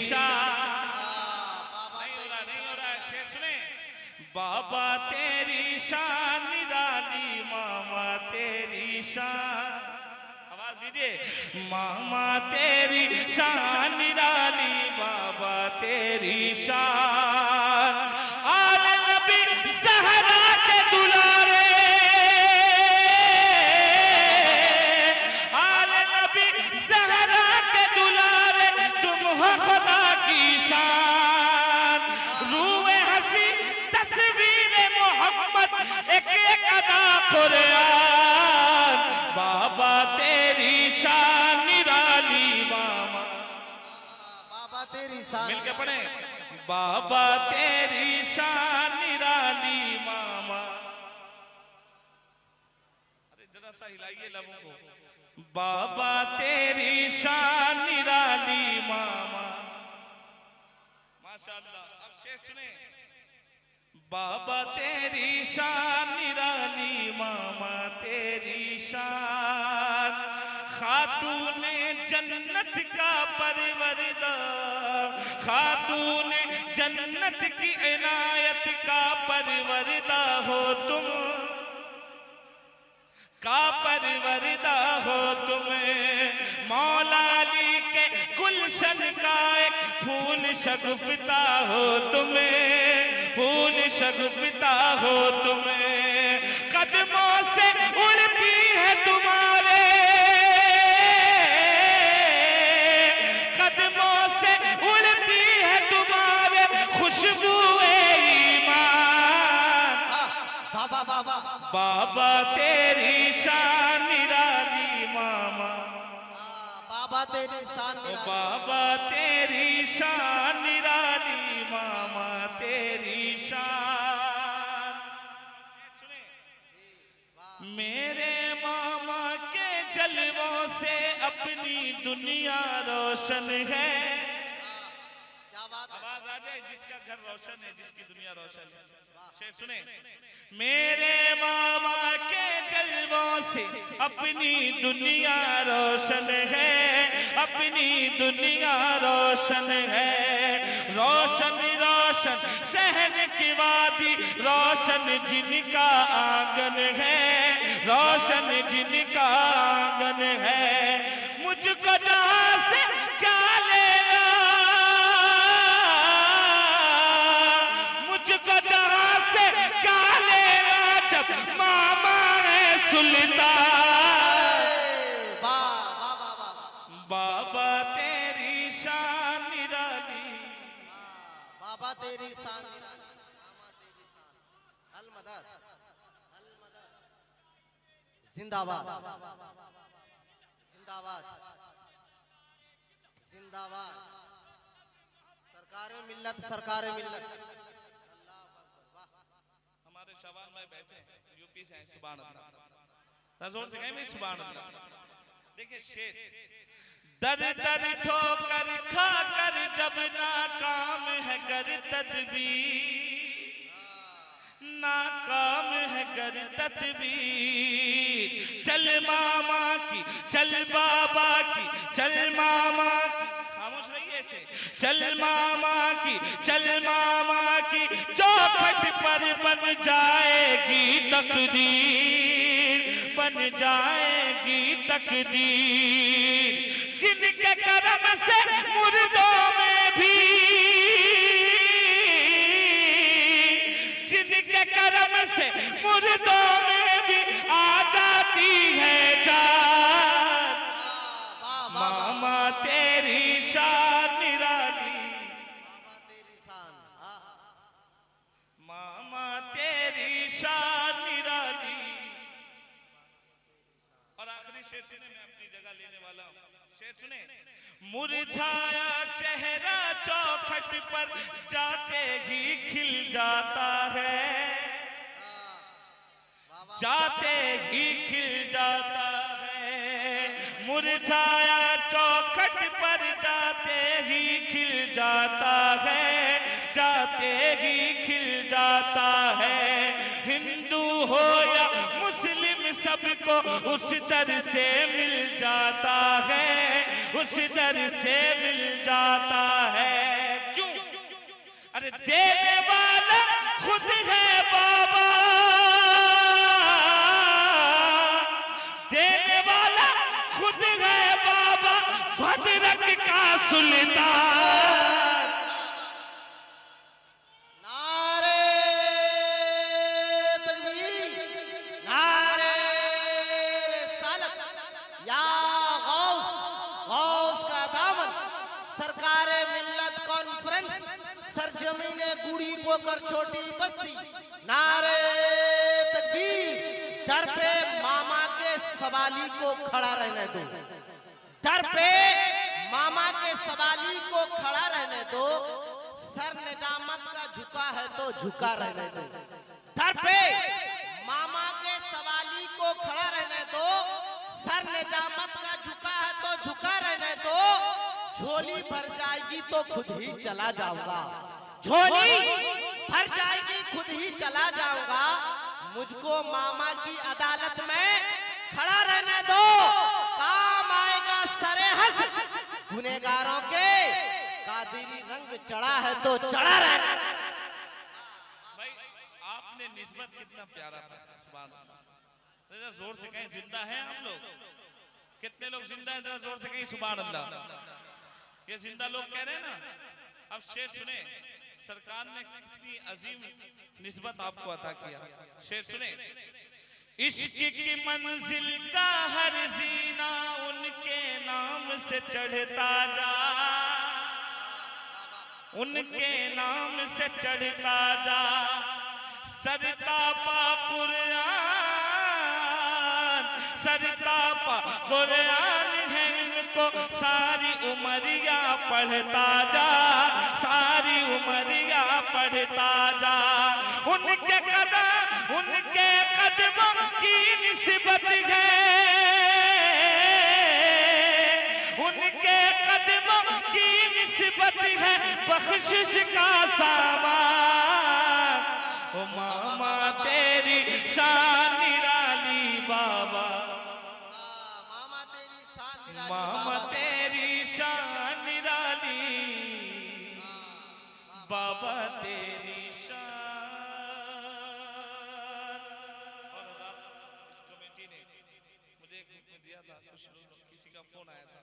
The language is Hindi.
शान। नहीं हो रहा, शेर सुने। बाबा तेरी शान निराली, मामा तेरी शान, आवाज दीजिए। मामा तेरी शान निराली, बाबा तेरी शान। आले नबी ज़हरा के दुलारे, आले नबी ज़हरा के दुलारे, तुम हो खुदा की शान। रूए हंसी तस्वीर मोहम्मद, एक एक अदा कुरान। बाबा तेरी शान निराली, मामा बाबा तेरी शान। मिलके पढ़े। बाबा तेरी शान निराली, मामा। अरे जरा सा हिलाइए लबों को। बाबा तेरी शान निराली, मामा। माशाअल्लाह। अब शेर सुने। बाबा तेरी शान निराली, मामा तेरी शान। खातूने जन्नत का परवरदार, खातूने जन्नत की इनायत का परवरदा हो तुम, का परवरदा हो तुम। मौला अली के गुलशन का एक फूल शगुफ्ता हो तुम्हें, फूल शगुफ्ता हो तुम्हें। कदमों से उड़ती है तुम्हारे, कदमों से उड़ती है तुम्हारे खुशबुए ईमान। बाबा बाबा बाबा तेरी शान निराली, मामा। बाबा तेरी शान। बाबा तेरी शान निराली, मामा तेरी शान। मेरे मामा के जलवों से अपनी दुनिया रोशन है। आवाज आ जाए। जिसका घर रोशन है, जिसकी दुनिया रोशन है। शेर सुने। मेरे मामा के जलवों से अपनी दुनिया रोशन है, अपनी दुनिया रोशन है। रोशन रोशन सहन की वादी, रोशन जिनका आंगन है, रोशन जिनका आंगन है। मुझको जहां से क्या लेना, मुझको जहां से क्या लेना, जब मामा है सुल्तान। बाबा तेरी शान निराली, बाबा तेरी शान। अल मदद, अल मदद। जिंदाबाद जिंदाबाद जिंदाबाद। सरकार मिल्लत, सरकार मिल्लत। हमारे शबान भाई बैठे हैं, यूपी से हैं। सुभान अल्लाह। जोर से कहें सुभान अल्लाह। देखिए शेर। दर दर ठोकर खाकर जब नाकाम है कर तदबीर, नाकाम है कर तदबीर। चल मामा की, चल बाबा की, चल मामा की, खामोश रहिए ऐसे। चल मामा की, चल मामा की, चौखट पर बन जाएगी तकदीर, बन जाएगी तकदीर। जिनके करम से मुर्दों में भी, जिनके करम से मुर्दों में भी आ जाती है जान। मामा तेरी शान निराली, बाबा तेरी शान। मामा तेरी शान निराली। और आखिरी शेर सुने, मैं अपनी जगह लेने वाला हूं। शेर सुने। मुरझाया चेहरा चौखट पर जाते ही खिल जाता है, जाते ही खिल जाता है। मुरझाया चौखट पर जाते ही खिल जाता है, जाते ही खिल जाता है। हिंदू हो या मुस्लिम सबको उस दर से मिल जाता है, उस दर से मिल जाता है। क्यों? अरे देने वाला खुद है बाबा, देने वाला खुद है बाबा, भद्रक का सुल्तान। नारे तकबीर, नारे रिसालत, या गौस, गौस का दामन, सरकारे मिल्लत कॉन्फ्रेंस, सरजमीने गुड़ी पोकर छोटी बस्ती। नारे तकबीर, दर पे मामा के सवाली को खड़ा रहने दो, दर पे मामा के सवाली को खड़ा रहने दो, सर निजामत का झुका है तो झुका रहने दो। दर पे मामा के सवाली को खड़ा रहने दो, सर निजामत का झुका है तो झुका रहने दो। झोली भर जाएगी तो खुद ही चला जाऊंगा, झोली भर जाएगी खुद ही चला जाऊंगा। मुझको मामा की अदालत में खड़ा रहने दो, काम आएगा सरेहद गुनेगारों के। कादिरी रंग चढ़ा है तो चढ़ा रहना। भाई आपने निस्बत कितना प्यारा था, सुभान अल्लाह। जरा जोर से कहें जिंदा है आप लोग? कितने लोग जिंदा हैं? जरा जोर से कहें सुभान अल्लाह। ये जिंदा लोग कह रहे हैं ना। अब शेर सुने, सरकार ने कितनी अजीम निस्बत आपको अता किया। शेर सुने, इश्क की मंजिल का हर जीना उनके नाम से चढ़ता जा, उनके नाम से चढ़ता जा। सरता पा कुरान, सरता पा कुरान है इनको, सारी उमरिया पढ़ता जा, सारी उमरिया पढ़ता जा। उनके कदमों की निस्बत है, उनके कदमों की निस्बत है बख्शिश का सामान। ओ मामा तेरी शान निराली बाबा, मामा तेरी शान निराली मामा तेरी शान निराली बाबा तेरी शान। और इस कमेटी ने मुझे एक हुक्म दिया था, कुछ किसी का फोन आया था,